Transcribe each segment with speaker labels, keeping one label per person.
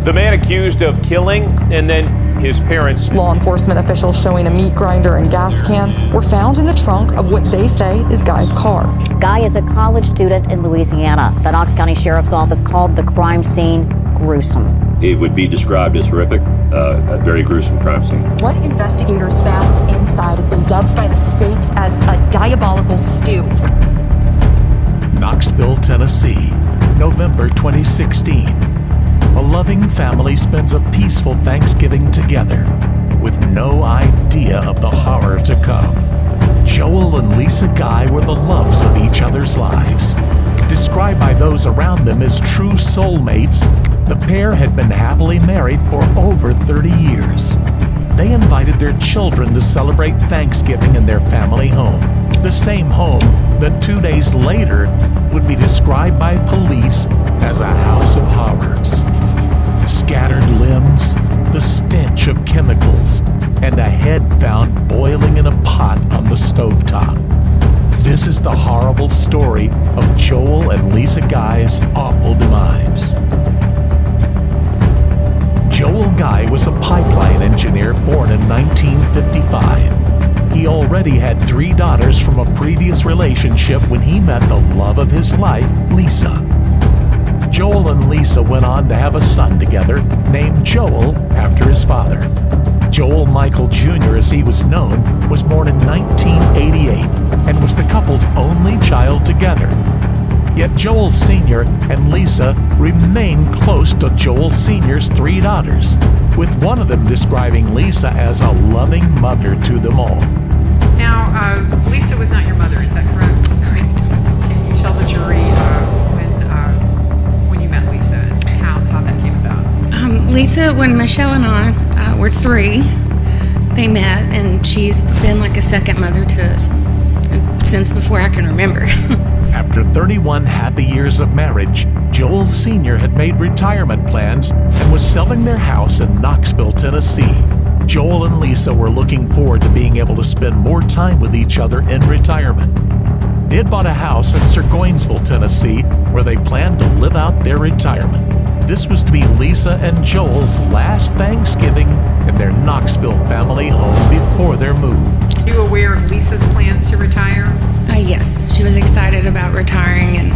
Speaker 1: The man accused of killing and then his parents.
Speaker 2: Law enforcement officials showing a meat grinder and gas can were found in the trunk of what they say is Guy's car.
Speaker 3: Guy is a college student in Louisiana. The Knox County Sheriff's Office called the crime scene gruesome.
Speaker 4: It would be described as horrific, a very gruesome crime scene.
Speaker 2: What investigators found inside has been dubbed by the state as a diabolical stew.
Speaker 5: Knoxville, Tennessee, November 2016. A loving family spends a peaceful Thanksgiving together with no idea of the horror to come. Joel and Lisa Guy were the loves of each other's lives. Described by those around them as true soulmates, the pair had been happily married for over 30 years. They invited their children to celebrate Thanksgiving in their family home, the same home that 2 days later would be described by police as a house of horrors. Scattered limbs, the stench of chemicals, and a head found boiling in a pot on the stovetop. This is the horrible story of Joel and Lisa Guy's awful demise. Joel Guy was a pipeline engineer born in 1955. He already had 3 daughters from a previous relationship when he met the love of his life, Lisa. Joel and Lisa went on to have a son together named Joel after his father. Joel Michael Jr., as he was known, was born in 1988 and was the couple's only child together. Yet Joel Sr. and Lisa remained close to Joel Sr.'s 3 daughters, with one of them describing Lisa as a loving mother to them all.
Speaker 6: Now, Lisa was not your mother, is that correct?
Speaker 7: Correct.
Speaker 6: Can you tell the jury when you met Lisa and how that came about?
Speaker 7: Lisa, when Michelle and I were 3, they met, and she's been like a second mother to us since before I can remember.
Speaker 5: After 31 happy years of marriage, Joel Sr. had made retirement plans and was selling their house in Knoxville, Tennessee. Joel and Lisa were looking forward to being able to spend more time with each other in retirement. They had bought a house in Burgonsville, Tennessee, where they planned to live out their retirement. This was to be Lisa and Joel's last Thanksgiving in their Knoxville family home before their move.
Speaker 6: Are you aware of Lisa's plans to retire?
Speaker 7: Yes, she was excited about retiring and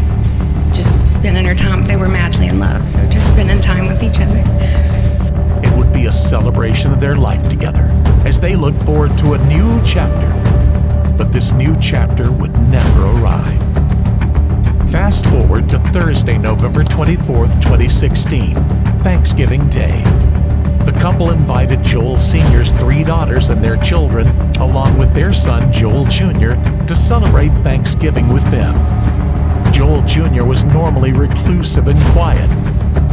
Speaker 7: just spending her time. They were madly in love, so just spending time with each other.
Speaker 5: It would be a celebration of their life together as they looked forward to a new chapter. But this new chapter would never arrive. Fast forward to Thursday, November 24th, 2016, Thanksgiving Day. The couple invited Joel Sr.'s 3 daughters and their children, along with their son Joel Jr., to celebrate Thanksgiving with them. Joel Jr. was normally reclusive and quiet,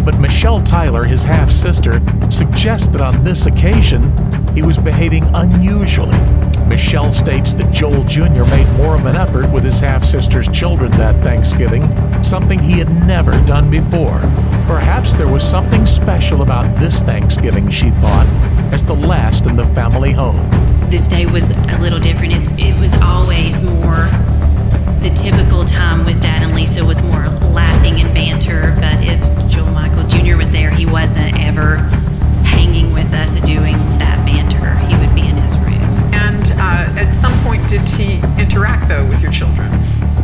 Speaker 5: but Michelle Tyler, his half-sister, suggests that on this occasion, he was behaving unusually. Michelle states that Joel Jr. made more of an effort with his half-sister's children that Thanksgiving, something he had never done before. Perhaps there was something special about this Thanksgiving, she thought, as the last in the family home.
Speaker 8: This day was a little different. It was always more, the typical time with Dad and Lisa was more laughing and banter, but if Joel Michael Jr. was there, he wasn't ever hanging with us doing that banter. He would be in his room.
Speaker 6: And at some point, did he interact, though, with your children?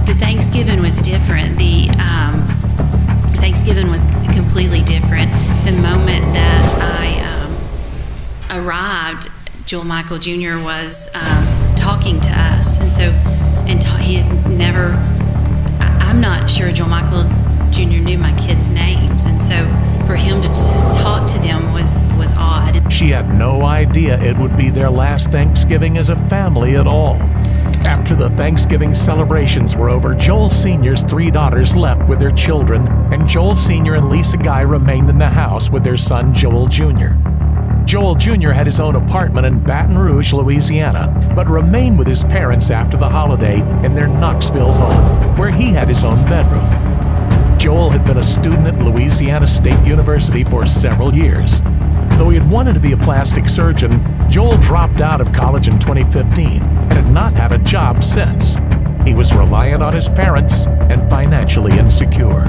Speaker 8: The Thanksgiving was different. The Thanksgiving was completely different. The moment that I arrived, Joel Michael Jr. was talking to us, he never. I'm not sure Joel Michael Jr. knew my kids' names, and so for him to talk to them was odd.
Speaker 5: She had no idea it would be their last Thanksgiving as a family at all. After the Thanksgiving celebrations were over, Joel Sr.'s 3 daughters left with their children, and Joel Sr. and Lisa Guy remained in the house with their son Joel Jr. Joel Jr. had his own apartment in Baton Rouge, Louisiana, but remained with his parents after the holiday in their Knoxville home, where he had his own bedroom. Joel had been a student at Louisiana State University for several years. Though he had wanted to be a plastic surgeon, Joel dropped out of college in 2015 and had not had a job since. He was reliant on his parents and financially insecure.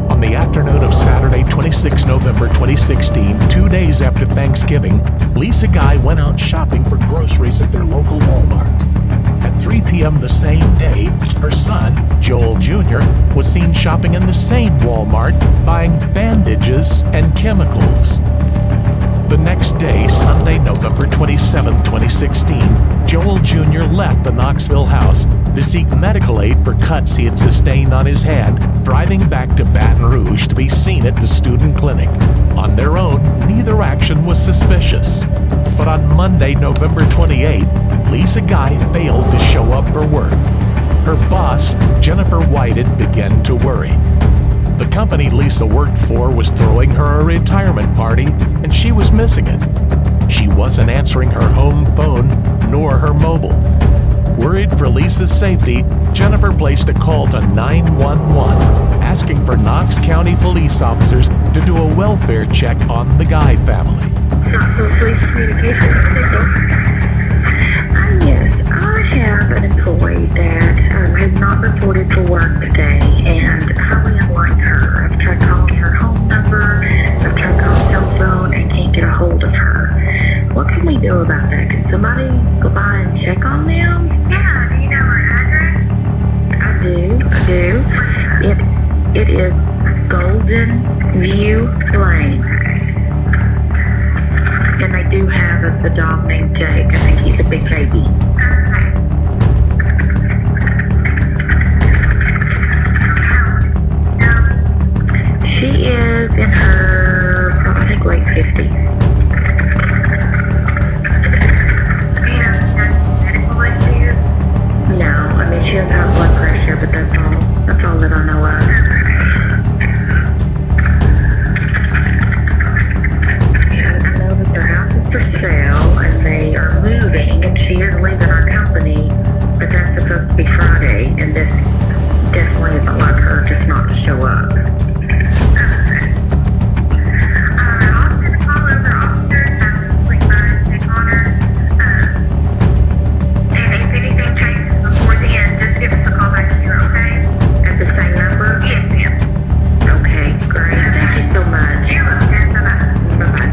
Speaker 5: On the afternoon of Saturday, 26 November 2016, 2 days after Thanksgiving, Lisa Guy went out shopping for groceries at their local Walmart. At 3 p.m. the same day, her son, Joel Jr., was seen shopping in the same Walmart, buying bandages and chemicals. The next day, Sunday, November 27, 2016, Joel Jr. left the Knoxville house to seek medical aid for cuts he had sustained on his hand, driving back to Baton Rouge to be seen at the student clinic. On their own, neither action was suspicious. But on Monday, November 28, Lisa Guy failed to show up for work. Her boss, Jennifer Whited, began to worry. The company Lisa worked for was throwing her a retirement party, and she was missing it. She wasn't answering her home phone nor her mobile. Worried for Lisa's safety, Jennifer placed a call to 911, asking for Knox County police officers to do a welfare check on the Guy family.
Speaker 9: Yes, I have an employee that has not reported for work today, and highly unlike her. I've tried calling her home number, I've tried calling cell phone, and can't get a hold of her. What can we do about that? Can somebody go by and check on them? Yeah, do you know her address? I do. It is Golden View Lane. And they do have a dog named Jake. I think he's a big baby. She is in her, I think, late 50s. No, I mean, she has high blood pressure, but that's all that I know of. Their house is for sale, and they are moving, and she is leaving our company, but that's supposed to be Friday, and this definitely isn't like her just not to show up. I'll send a call over to officers, and swing by and check on her, and if anything changes before the end, just give us a call back here, okay? At the same number? Yes, ma'am. Okay, great. Thank you so much. You're welcome. Bye-bye. Bye-bye.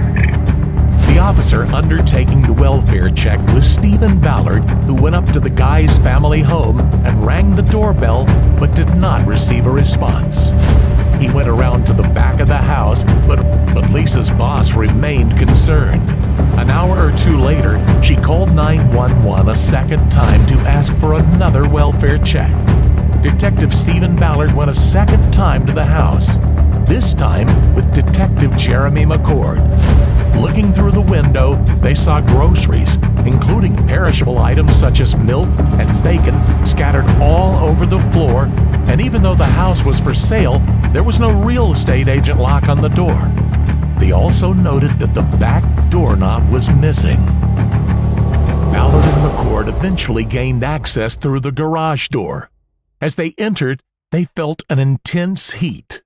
Speaker 5: The officer undertaking the welfare check was Stephen Ballard, who went up to the Guy's family home and rang the doorbell but did not receive a response. He went around to the back of the house, but Lisa's boss remained concerned. An hour or two later, she called 911 a second time to ask for another welfare check. Detective Stephen Ballard went a second time to the house, this time with Detective Jeremy McCord. Looking through the window, they saw groceries, including perishable items such as milk and bacon, scattered all over the floor, and even though the house was for sale, there was no real estate agent lock on the door. They also noted that the back doorknob was missing. Ballard and McCord eventually gained access through the garage door. As they entered, they felt an intense heat.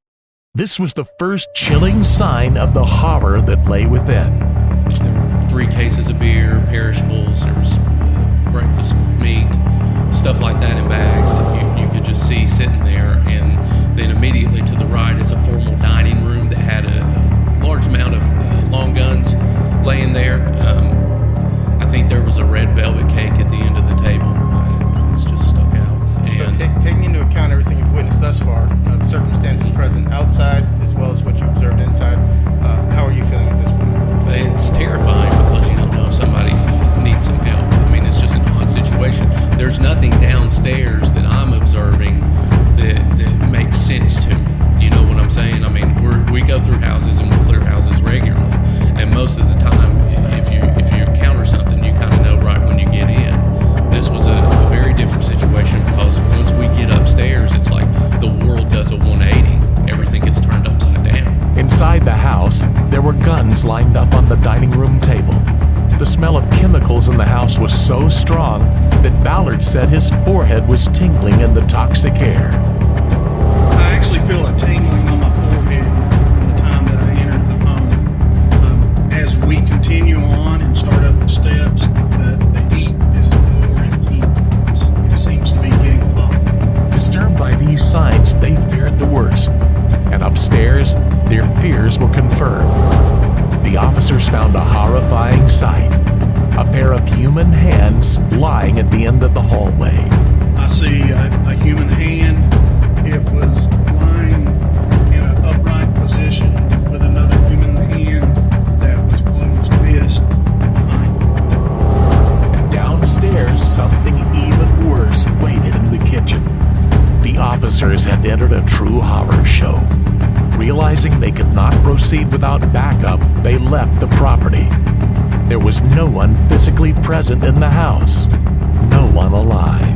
Speaker 5: This was the first chilling sign of the horror that lay within.
Speaker 10: There were 3 cases of beer, perishables, there was breakfast meat, stuff like that in bags that you could just see sitting there. And then immediately to the right is a formal dining room that had a large amount of long guns laying there. I think there was a red velvet cake at the end of the table. It's just stuck out. And
Speaker 11: so taking into account everything you've witnessed thus far, the circumstances present outside as well as what you observed inside, how are you feeling at this point?
Speaker 10: It's terrifying because you don't know if somebody needs some help. I mean, it's just an odd situation. There's nothing downstairs that I'm observing that makes sense to me. You know what I'm saying? I mean, we go through houses and we clear houses regularly, and most of the time, if you encounter something, you kind of know right when you get in. This was a very different situation because once we get upstairs, it's like the world does a 180. Everything gets turned upside down.
Speaker 5: Inside the house, there were guns lined up on the dining room table. The smell of chemicals in the house was so strong that Ballard said his forehead was tingling in the toxic air.
Speaker 12: I actually feel a tingling on my forehead from the time that I entered the home. As we continue on and start up the steps, the heat is more intense. It seems to be getting low.
Speaker 5: Disturbed by these signs, they feared the worst. And upstairs, confirmed. The officers found a horrifying sight: a pair of human hands lying at the end of the hallway.
Speaker 12: I see a human hand. It was lying in an upright position with another human hand that was closed fist behind it.
Speaker 5: And downstairs, something even worse waited in the kitchen. The officers had entered a true horror show. Realizing they could not proceed without backup, they left the property. There was no one physically present in the house, no one alive.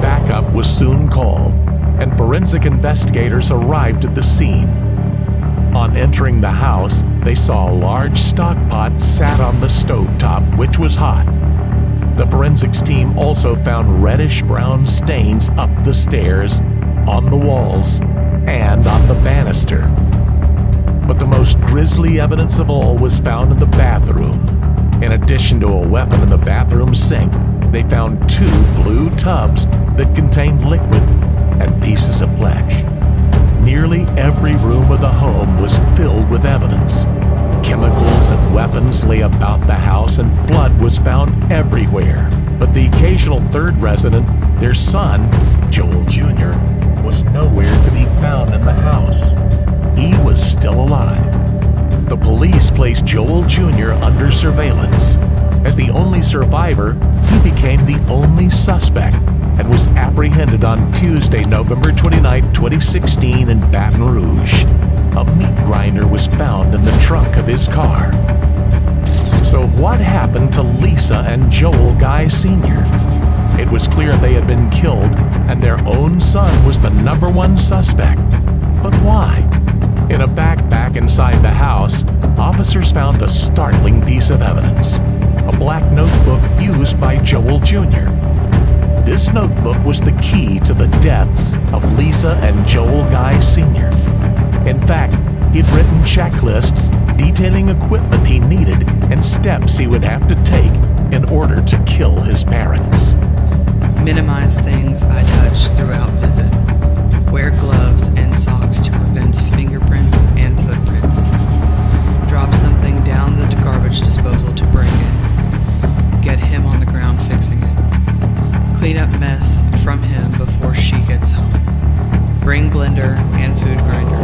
Speaker 5: Backup was soon called, and forensic investigators arrived at the scene. On entering the house, they saw a large stock pot sat on the stovetop, which was hot. The forensics team also found reddish-brown stains up the stairs, on the walls, and on the banister. But the most grisly evidence of all was found in the bathroom. In addition to a weapon in the bathroom sink, they found 2 blue tubs that contained liquid and pieces of flesh. Nearly every room of the home was filled with evidence. Chemicals and weapons lay about the house, and blood was found everywhere. But the occasional third resident, their son, Joel Jr., was nowhere to be found in the house. He was still alive. The police placed Joel Jr. under surveillance. As the only survivor, he became the only suspect and was apprehended on Tuesday, November 29, 2016 in Baton Rouge. A meat grinder was found in the trunk of his car. So what happened to Lisa and Joel Guy Sr.? It was clear they had been killed, and their own son was the number one suspect. But why? In a backpack inside the house, officers found a startling piece of evidence: a black notebook used by Joel Jr. This notebook was the key to the deaths of Lisa and Joel Guy Sr. In fact, he'd written checklists detailing equipment he needed and steps he would have to take in order to kill his parents.
Speaker 13: Minimize things I touch throughout visit. Wear gloves and socks to prevent fingerprints and footprints. Drop something down the garbage disposal to break it. Get him on the ground fixing it. Clean up mess from him before she gets home. Bring blender and food grinder.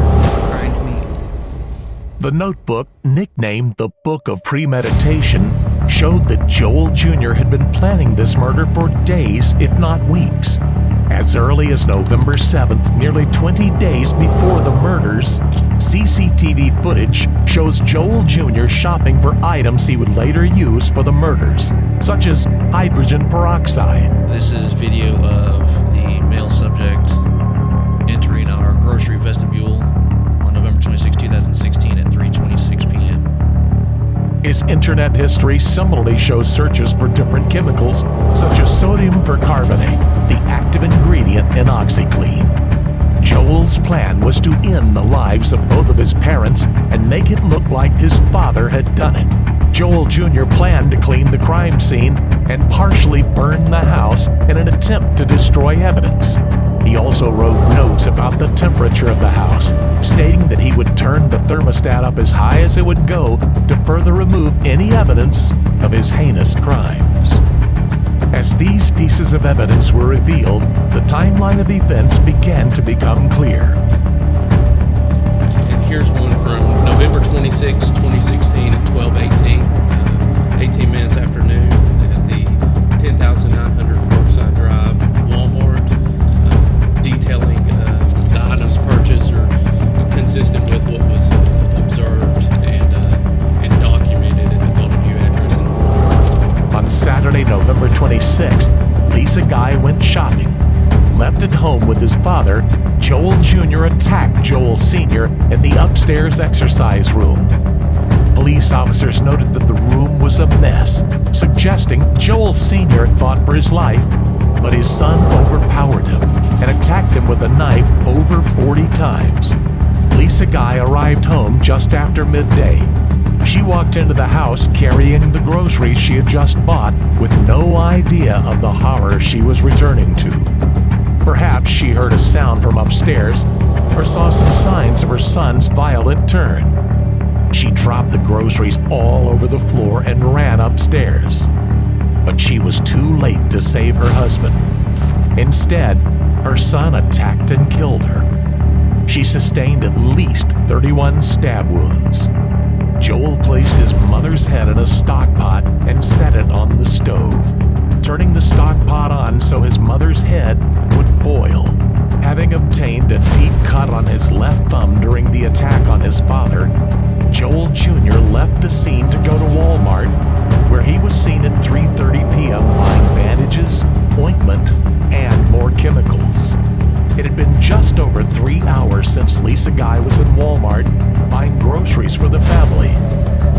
Speaker 13: Grind meat.
Speaker 5: The notebook, nicknamed the Book of Premeditation, showed that Joel Jr. had been planning this murder for days, if not weeks. As early as November 7th, nearly 20 days before the murders, CCTV footage shows Joel Jr. shopping for items he would later use for the murders, such as hydrogen peroxide.
Speaker 14: This is video of the male subject entering our grocery vestibule on November 26, 2016 at 3:26 p.m.
Speaker 5: His internet history similarly shows searches for different chemicals, such as sodium percarbonate, the active ingredient in OxyClean. Joel's plan was to end the lives of both of his parents and make it look like his father had done it. Joel Jr. planned to clean the crime scene and partially burn the house in an attempt to destroy evidence. He also wrote notes about the temperature of the house, stating that he would turn the thermostat up as high as it would go to further remove any evidence of his heinous crimes. As these pieces of evidence were revealed, the timeline of events began to become clear.
Speaker 10: And here's one from November 26, 2016 at 12:18, 18 minutes after noon at the 10,900 Brookside Drive, Walmart, detailing the items purchased are consistent with what was observed and documented in the Golden View address in the form.
Speaker 5: On Saturday, November 26th, Lisa Guy went shopping. Left at home with his father, Joel Jr. attacked Joel Sr. in the upstairs exercise room. Police officers noted that the room was a mess, suggesting Joel Sr. had fought for his life, but his son overpowered him and attacked him with a knife over 40 times. Lisa Guy arrived home just after midday. She walked into the house carrying the groceries she had just bought, with no idea of the horror she was returning to. Perhaps she heard a sound from upstairs or saw some signs of her son's violent turn. She dropped the groceries all over the floor and ran upstairs. But she was too late to save her husband. Instead, her son attacked and killed her. She sustained at least 31 stab wounds. Joel placed his mother's head in a stock pot and set it on the stove, turning the stock pot on so his mother's head would boil. Having obtained a deep cut on his left thumb during the attack on his father, Joel Jr. left the scene to go to Walmart, where he was seen at 3:30 p.m. buying bandages, ointment, and more chemicals. It had been just over 3 hours since Lisa Guy was in Walmart buying groceries for the family.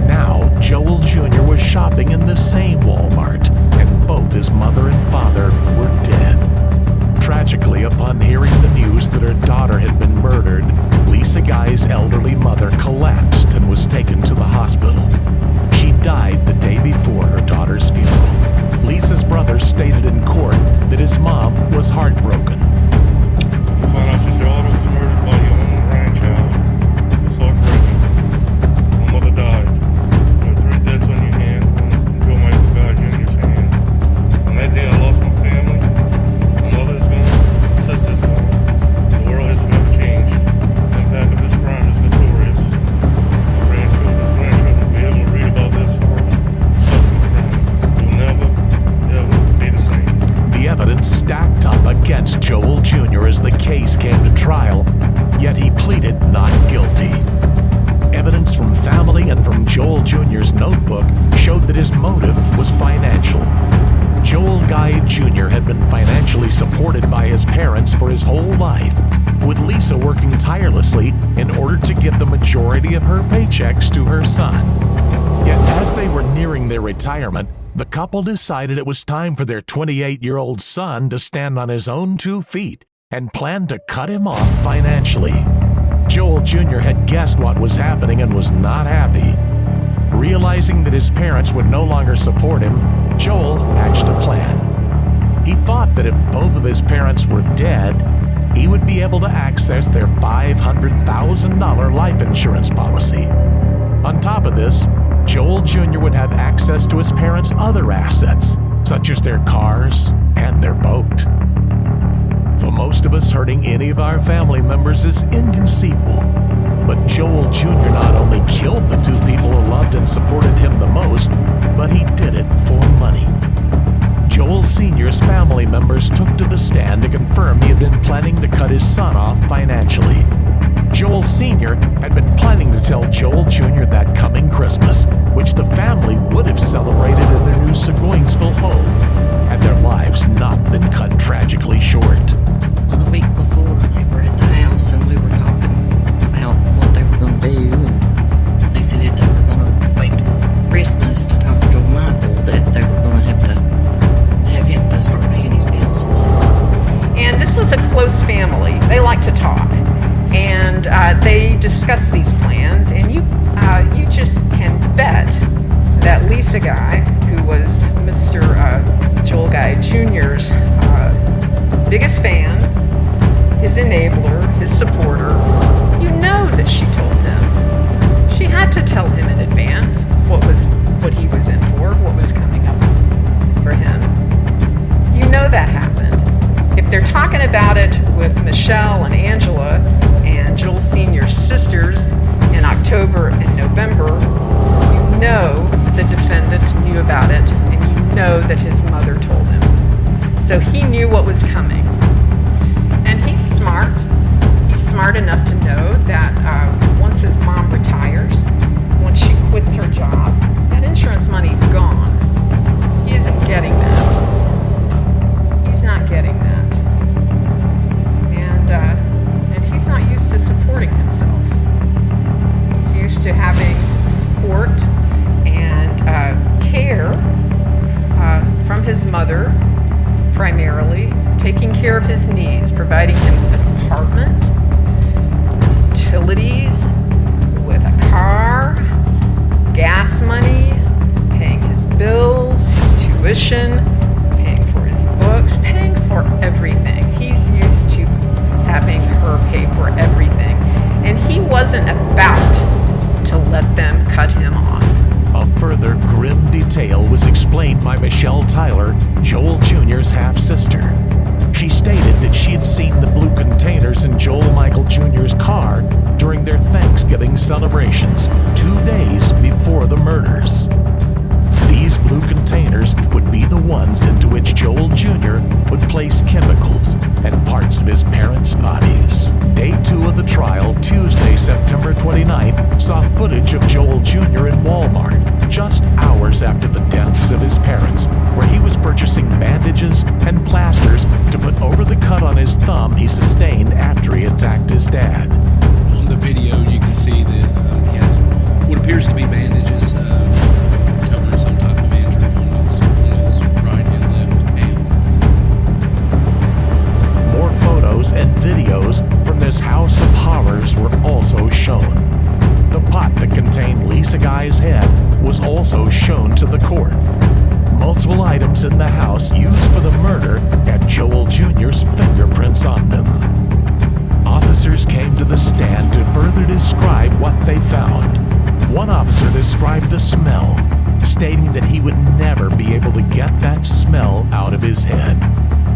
Speaker 5: Now, Joel Jr. was shopping in the same Walmart, and both his mother and father were dead. Tragically, upon hearing the news that her daughter had been murdered, Lisa Guy's elderly mother collapsed and was taken to the hospital. She died the day before her daughter's funeral. Lisa's brother stated in court that his mom was heartbroken.
Speaker 15: Found out your daughter was murdered by your own grandchild. It's heartbreaking. My mother died. There were 3 deaths on your hands, one in Joe Michael Guy Jr.'s hands. On that day I lost my family. My mother is gone. My sister's gone. The world has never changed. The impact of this crime is notorious. My grandchildren will be able to read about this horrible, disgusting crime. It will never, ever be the same.
Speaker 5: The evidence stacked up against Joel Jr. as the case came to trial, yet he pleaded not guilty. Evidence from family and from Joel Jr.'s notebook showed that his motive was financial. Joel Guy Jr. had been financially supported by his parents for his whole life, with Lisa working tirelessly in order to get the majority of her paychecks to her son. Yet as they were nearing their retirement, the couple decided it was time for their 28-year-old son to stand on his own 2 feet and planned to cut him off financially. Joel Jr. had guessed what was happening and was not happy. Realizing that his parents would no longer support him, Joel hatched a plan. He thought that if both of his parents were dead, he would be able to access their $500,000 life insurance policy. On top of this, Joel Jr. would have access to his parents' other assets, such as their cars and their boat. For most of us, hurting any of our family members is inconceivable. But Joel Jr. not only killed the 2 people who loved and supported him the most, but he did it for money. Joel Sr.'s family members took to the stand to confirm he had been planning to cut his son off financially. Joel Sr. had been planning to tell Joel Jr. that coming Christmas, which the family would have celebrated in their new Seguinsville home, had their lives not been cut tragically short.
Speaker 16: Well, the week before, they were at the house and we were talking about what they were going to do, and they said that they were going to wait till Christmas to talk to Joe Michael, that they were going to have him to start paying his bills and stuff.
Speaker 6: And this was a close family. They like to talk. And they discuss these plans, and you just can bet that Lisa Guy, who was Mr. Joel Guy Jr.'s biggest fan, his enabler, his supporter, you know that she told him. She had to tell him in advance what he was in for, what was coming up for him. You know that happened. If they're talking about it with Michelle and Angela and Joel Sr.'s sisters in October and November, you know the defendant knew about it, and you know that his mother told him. So he knew what was coming. And he's smart. He's smart enough to know that once his mom retires, once she quits her job, that insurance money's gone. He isn't getting that. He's not getting that. And he's not used to supporting himself. He's used to having support and care from his mother, primarily, taking care of his needs, providing him with an apartment, with utilities, with a car, gas money, paying his bills, his tuition, paying for his books, paying for everything. He's used to having her pay for everything.
Speaker 5: tale was explained by Michelle Tyler, Joel Jr.'s half-sister. She stated that she had seen the blue containers in Joel Michael Jr.'s car during their Thanksgiving celebrations 2 days before the murders. These blue containers would be the ones into which Joel Jr. would place chemicals and parts of his parents' bodies. Day 2 of the trial, Tuesday, September 29th, saw footage of Joel Jr. in Walmart just hours after the deaths of his parents, where he was purchasing bandages and plasters to put over the cut on his thumb he sustained after he attacked his dad.
Speaker 10: On the video, you can see that he has what appears to be bandages covering some type of injury on his right and left hands.
Speaker 5: More photos and videos from this house of horrors were also shown. The pot that contained Lisa Guy's head was also shown to the court. Multiple items in the house used for the murder had Joel Jr.'s fingerprints on them. Officers came to the stand to further describe what they found. One officer described the smell, stating that he would never be able to get that smell out of his head.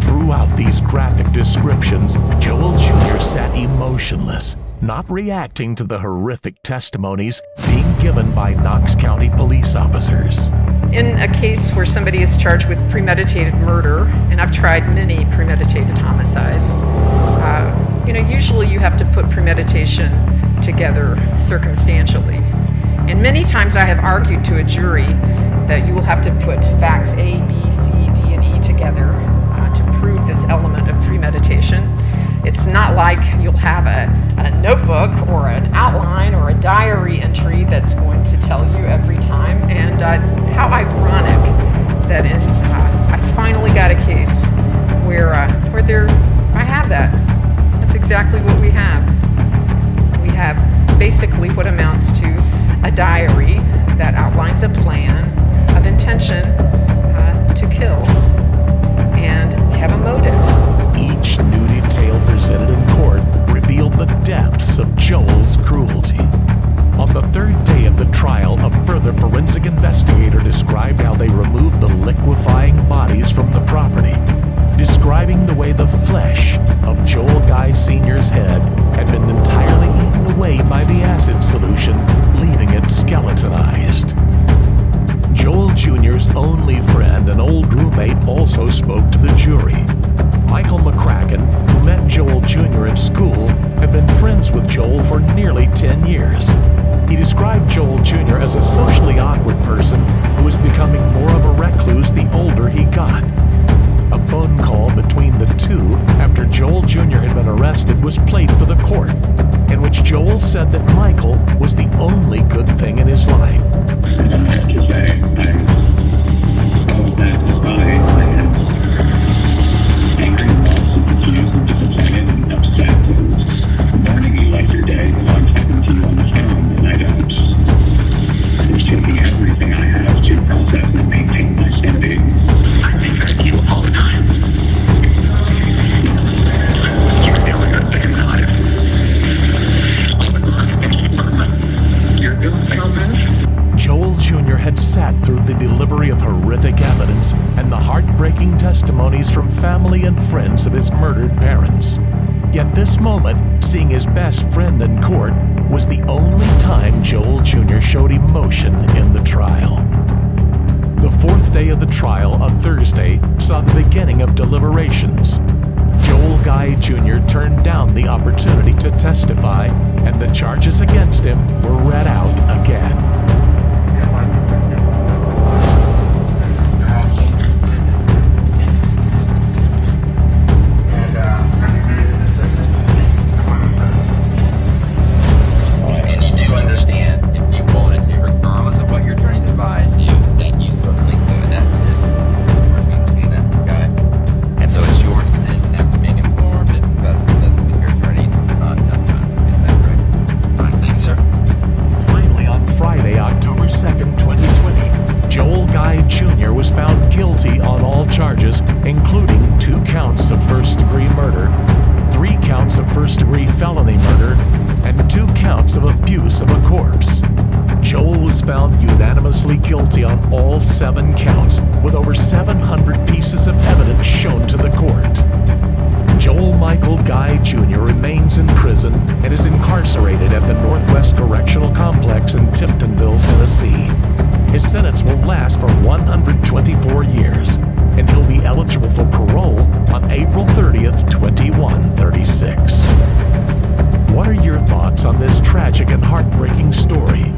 Speaker 5: Throughout these graphic descriptions, Joel Jr. sat emotionless, not reacting to the horrific testimonies being given by Knox County police officers.
Speaker 6: In a case where somebody is charged with premeditated murder, and I've tried many premeditated homicides, usually you have to put premeditation together circumstantially. And many times I have argued to a jury that you will have to put facts A, B, C, D, and E together to prove this element of premeditation. It's not like you'll have a notebook or an outline or a diary entry that's going to tell you every time. And how ironic that I finally got a case where I have that. That's exactly what we have. We have basically what amounts to a diary that outlines a plan of intention to kill and have a motive.
Speaker 5: Each new detail presented in court revealed the depths of Joel's cruelty. On the third day of the trial, a further forensic investigator described how they removed the liquefying bodies from the property, describing the way the flesh of Joel Guy Sr.'s head had been entirely eaten away by the acid solution, leaving it skeletonized. Joel Jr.'s only friend and old roommate also spoke to the jury. Michael McCracken, who met Joel Jr. at school, had been friends with Joel for nearly 10 years. He described Joel Jr. as a socially awkward person who was becoming more of a recluse the older he got. A phone call between the two after Joel Jr. had been arrested was played for the court, in which Joel said that Michael was the only good thing in his life. Testimonies from family and friends of his murdered parents. Yet this moment, seeing his best friend in court, was the only time Joel Jr. showed emotion in the trial. The fourth day of the trial, on Thursday, saw the beginning of deliberations. Joel Guy Jr. turned down the opportunity to testify, and the charges against him were read out again. Finally, found unanimously guilty on all 7 counts, with over 700 pieces of evidence shown to the court. Joel Michael Guy Jr. remains in prison and is incarcerated at the Northwest Correctional Complex in Tiptonville, Tennessee. His sentence will last for 124 years, and he'll be eligible for parole on April 30th, 2136. What are your thoughts on this tragic and heartbreaking story?